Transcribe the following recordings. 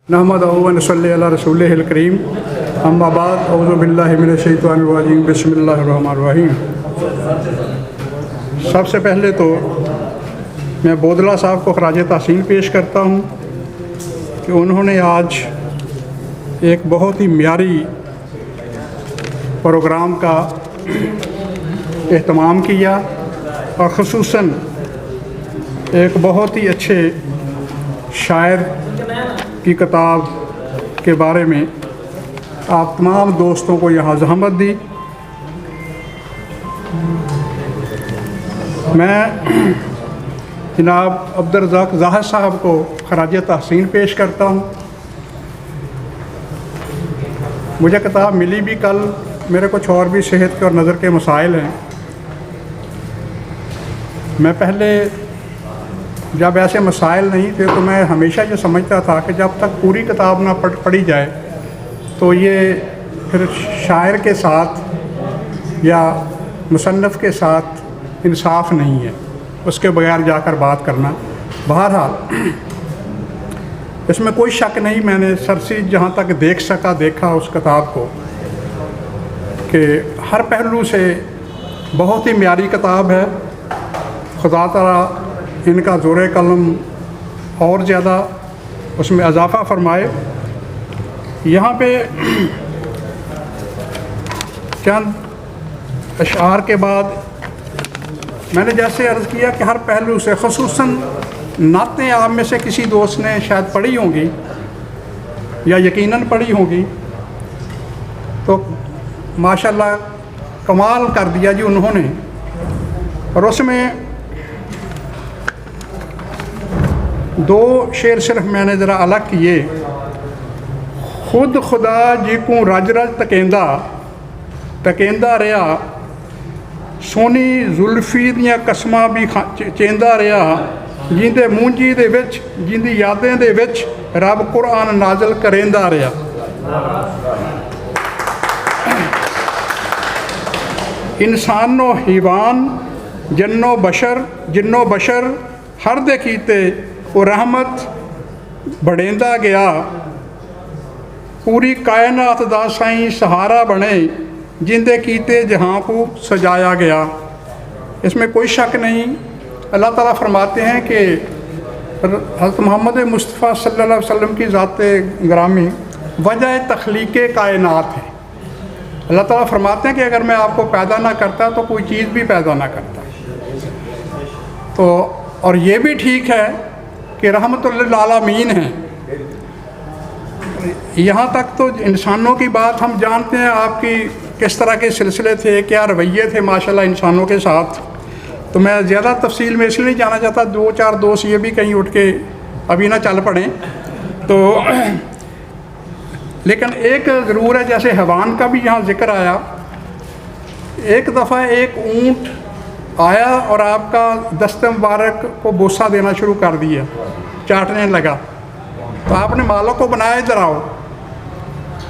नहमदुहु व नसल्ली अला रसूलिहिल करीम अम्मा बाद औज़ु बिल्लाहि मिनश शैतानिर रजीम बिस्मिल्लाहिर रहमानिर रहीम। सबसे पहले तो मैं बोदला साहब को खराज तहसीन पेश करता हूँ कि उन्होंने आज एक बहुत ही म्यारी प्रोग्राम का एहतमाम किया और ख़ुसूसन एक बहुत ही अच्छे शायर की किताब के बारे में आप तमाम दोस्तों को यहाँ ज़हमत दी। मैं जनाब अब्दुर्रज़ाक ज़ाहिद साहब को खराज तहसीन पेश करता हूँ। मुझे किताब मिली भी कल, मेरे कुछ और भी सेहत के और नज़र के मसाइल हैं। मैं पहले जब ऐसे मसाइल नहीं थे तो मैं हमेशा ये समझता था कि जब तक पूरी किताब ना पढ़ी जाए तो ये फिर शायर के साथ या मुसन्नफ़ के साथ इंसाफ नहीं है, उसके बगैर जाकर बात करना। बहरहाल इसमें कोई शक नहीं, मैंने सरसी जहाँ तक देख सका देखा उस किताब को कि हर पहलू से बहुत ही म्यारी किताब है। खुदा ताला इनका ज़ोर कलम और ज़्यादा उसमें इजाफ़ा फरमाए। यहाँ पे चंद अशार के बाद मैंने जैसे अर्ज़ किया कि हर पहलू से, ख़ुसूसन नातें आप में से किसी दोस्त ने शायद पढ़ी होंगी या यकीनन पढ़ी होंगी, तो माशाल्लाह कमाल कर दिया जी उन्होंने। और उसमें दो शेर सिर्फ मैंने ज़रा अलग किए। खुद खुदा जी को रज रज तकेंदा रहा, सोनी जुल्फी दियां कसमां भी चेंदा रहा, जिंदे मूंजी दे विच जिंदी यादें दे विच रब कुरान नाज़िल करेंदा रहा। इंसानो हिवान जिन्नो बशर हर दे कीते वो रहमत बढ़ेंदा गया, पूरी कायनात दा साईं सहारा बने, जिंदे कीते जहाँ को सजाया गया। इसमें कोई शक नहीं, अल्लाह ताला फरमाते हैं कि हज़रत मोहम्मद मुस्तफ़ा सल्लल्लाहु अलैहि वसल्लम की ज़ाते ग्रामी वजह तख्लीक़ कायनात है। अल्लाह ताला फरमाते हैं कि अगर मैं आपको पैदा ना करता तो कोई चीज़ भी पैदा ना करता। तो और ये भी ठीक है कि रहमतुल लिल आलमीन है। यहाँ तक तो इंसानों की बात हम जानते हैं, आपकी किस तरह के सिलसिले थे, क्या रवैये थे माशाल्लाह इंसानों के साथ। तो मैं ज़्यादा तफसील में इसलिए नहीं जाना चाहता, दो चार दोस्त ये भी कहीं उठ के अभी ना चल पड़ें। तो लेकिन एक ज़रूर है, जैसे हैवान का भी यहाँ ज़िक्र आया। एक दफ़ा एक ऊँट आया और आपका दस्ते मुबारक को बोसा देना शुरू कर दिया, चाटने लगा। तो आपने मालिक को बनाया, इधर आओ,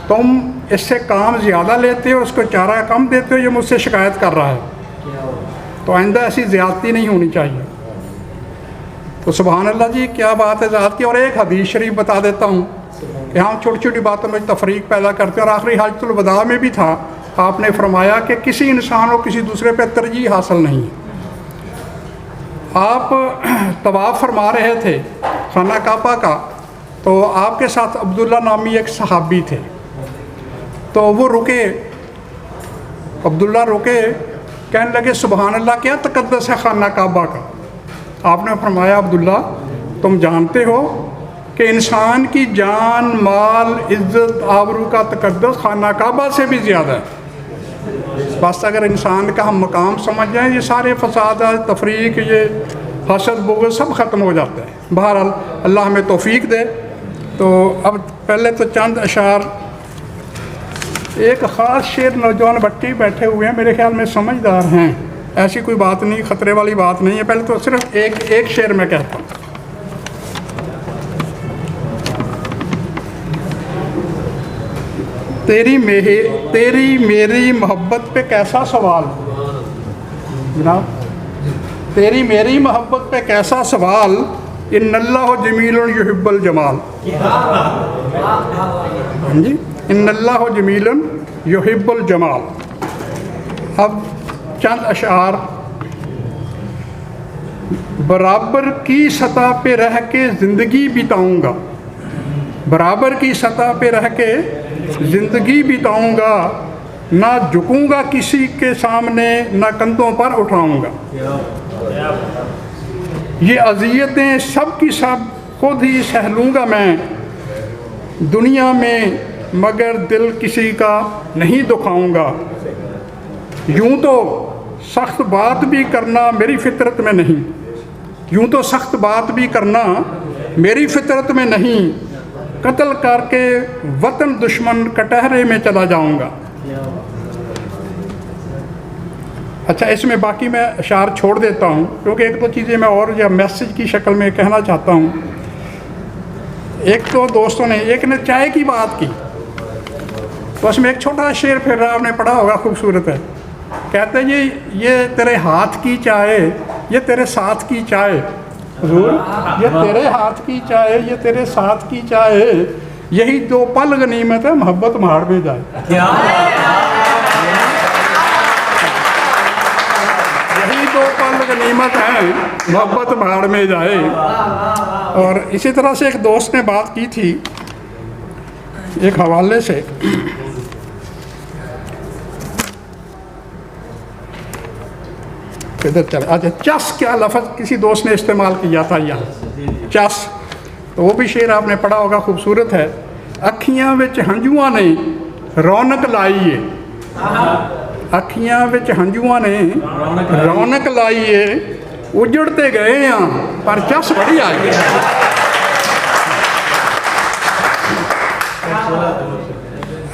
तुम इससे काम ज़्यादा लेते हो, उसको चारा कम देते हो, ये मुझसे शिकायत कर रहा है। तो आइंदा ऐसी ज़्यादती नहीं होनी चाहिए। तो सुभान अल्लाह जी, क्या बात है ज़ात की। और एक हदीस शरीफ बता देता हूँ कि हम छोटी छोटी बातों में तफरीक पैदा करते हैं। और आखिरी हज्जतुल वदा में भी था, आपने फरमाया कि किसी इंसान को किसी दूसरे पर तरजीह हासिल नहीं है। आप तवाफ़ फरमा रहे थे खाना काबा का, तो आपके साथ अब्दुल्ला नामी एक सहाबी थे। तो वो रुके, अब्दुल्ला रुके, कहने लगे सुभान अल्लाह, क्या तकद्दस है खाना काबा का। आपने फरमाया अब्दुल्ला, तुम जानते हो कि इंसान की जान, माल, इज़्ज़त, आबरू का तकद्दुस खाना काबा से भी ज़्यादा है। बस अगर इंसान का हम मकाम समझ जाएं, ये सारे फसाद, तफरीक, ये हसद, बुग़्ज़ सब ख़त्म हो जाता है। बहरहाल अल्लाह हमें तौफ़ीक दे। तो अब पहले तो चंद अशार, एक ख़ास शेर, नौजवान बच्चे बैठे हुए हैं, मेरे ख्याल में समझदार हैं, ऐसी कोई बात नहीं, ख़तरे वाली बात नहीं है। पहले तो सिर्फ एक शेर मैं कहता हूँ। तेरी मेरी मोहब्बत पे कैसा सवाल जनाब, तेरी मेरी मोहब्बत पे कैसा सवाल, इन्नल्लाहु जमीलुन युहिब्बुल जमाल। हाँ जी, इन्नल्लाह जमीलन युहिब्बुल जमाल। अब चंद अशार। बराबर की सतह पे रह के ज़िंदगी बिताऊंगा, बराबर की सतह पे रह के ज़िंदगी बिताऊंगा, ना झुकूंगा किसी के सामने, ना कंधों पर उठाऊंगा। ये अज़ियतें सब की सब खुद ही सह लूँगा मैं, दुनिया में मगर दिल किसी का नहीं दुखाऊंगा। यूँ तो सख्त बात भी करना मेरी फितरत में नहीं, यूँ तो सख्त बात भी करना मेरी फितरत में नहीं, कत्ल करके वतन दुश्मन कटहरे में चला जाऊंगा। अच्छा, इसमें बाकी मैं अशार छोड़ देता हूँ, क्योंकि एक दो चीज़ें मैं और या मैसेज की शक्ल में कहना चाहता हूँ। एक तो दोस्तों ने, एक ने चाय की बात की, तो उसमें एक छोटा शेर फिर आपने पढ़ा होगा, खूबसूरत है। कहते हैं ये तेरे हाथ की चाय, ये तेरे साथ की चाय, हुजूर ये तेरे हाथ की चाय, ये तेरे साथ की चाय, यही दो पल गनीमत है, मोहब्बत मार में जाए। यही दो पल गनीमत है, मोहब्बत मार में जाए। और इसी तरह से एक दोस्त ने बात की थी एक हवाले से, इधर चले। अच्छा, चस क्या लफ्ज़ किसी दोस्त ने इस्तेमाल किया था यहाँ, चस, तो वो भी शेर आपने पढ़ा होगा, खूबसूरत है। अखियां विच हंजुआ ने रौनक लाई है, अखियां विच हंजुआ ने रौनक लाई है, उजड़ते गए हैं पर चस बड़ी आई है।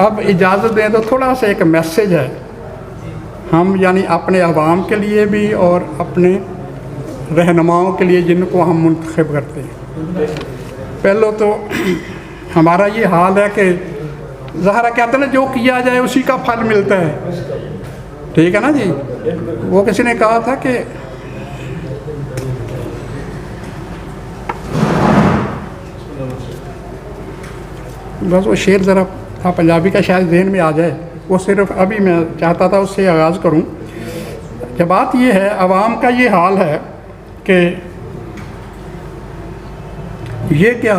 अब इजाज़त दें तो थोड़ा सा एक मैसेज है, हम यानी अपने अवाम के लिए भी और अपने रहनुमाओं के लिए जिनको हम मुंतखब करते हैं। पहले तो हमारा ये हाल है कि ज़ाहिर कहते हैं जो किया जाए उसी का फल मिलता है, ठीक है ना जी। वो किसी ने कहा था कि बस वो शेर ज़रा था पंजाबी का, शायद जहन में आ जाए, वो सिर्फ अभी मैं चाहता था उससे आगाज़ करूं। कि बात ये है, अवाम का ये हाल है कि ये क्या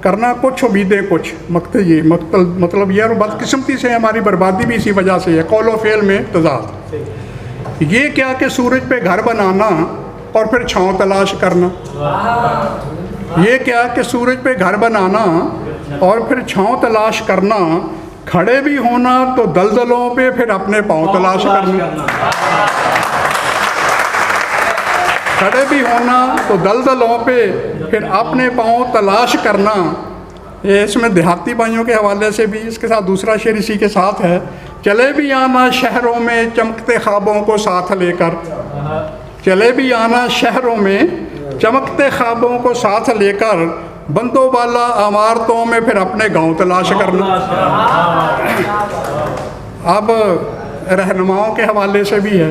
करना कुछ, उम्मीदें कुछ, मतलब ये, और बदकिस्मती से हमारी बर्बादी भी इसी वजह से है, कौलो फेल में तजाद। ये क्या कि सूरज पे घर बनाना और फिर छाँव तलाश करना, ये क्या कि सूरज पे घर बनाना और फिर छाँव तलाश करना, खड़े भी होना तो दलदलों पे फिर अपने पाँव तलाश करना, खड़े भी होना तो दलदलों पे फिर अपने पाँव तलाश करना। ये इसमें देहाती भाइयों के हवाले से भी, इसके साथ दूसरा शेर इसी के साथ है। चले भी आना शहरों में चमकते ख्वाबों को साथ लेकर, चले भी आना शहरों में चमकते ख्वाबों को साथ लेकर, बंदो वाला इमारतों में फिर अपने गांव तलाश करना। अब रहनुमाओं के हवाले से भी है,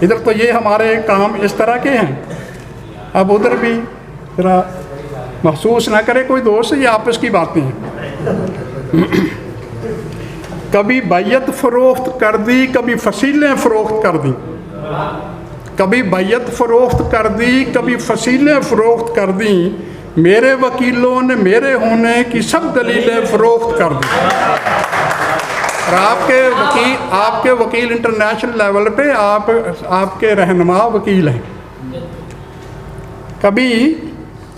इधर तो ये हमारे काम इस तरह के हैं, अब उधर भी ज़रा महसूस ना करे कोई दोस्त, ये आपस की बातें हैं। कभी बैयत फ़रोख्त कर दी, कभी फसीलें फ़रोख्त कर दी, कभी बैयत फ़रोख्त कर दी, कभी फसीलें फ़रोख्त कर दी, मेरे वकीलों ने मेरे होने की सब दलीलें फ़रोख्त कर दी। और आपके वकील इंटरनेशनल लेवल पे आपके रहनुमा वकील हैं। कभी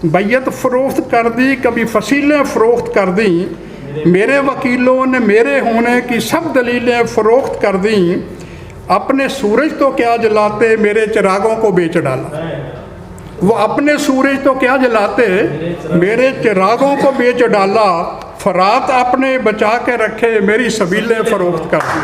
बैयत फ़रोख्त कर दी, कभी फसीलें फ़रोख्त कर दी, मेरे वकीलों ने मेरे होने की सब दलीलें फ़रोख्त कर दी, अपने सूरज तो क्या जलाते मेरे चिरागों को बेच डाला। वो अपने सूरज तो क्या जलाते मेरे चिरागों को बेच डाला, फरात अपने बचा के रखे मेरी सबीलें फ़रोख्त कर दी।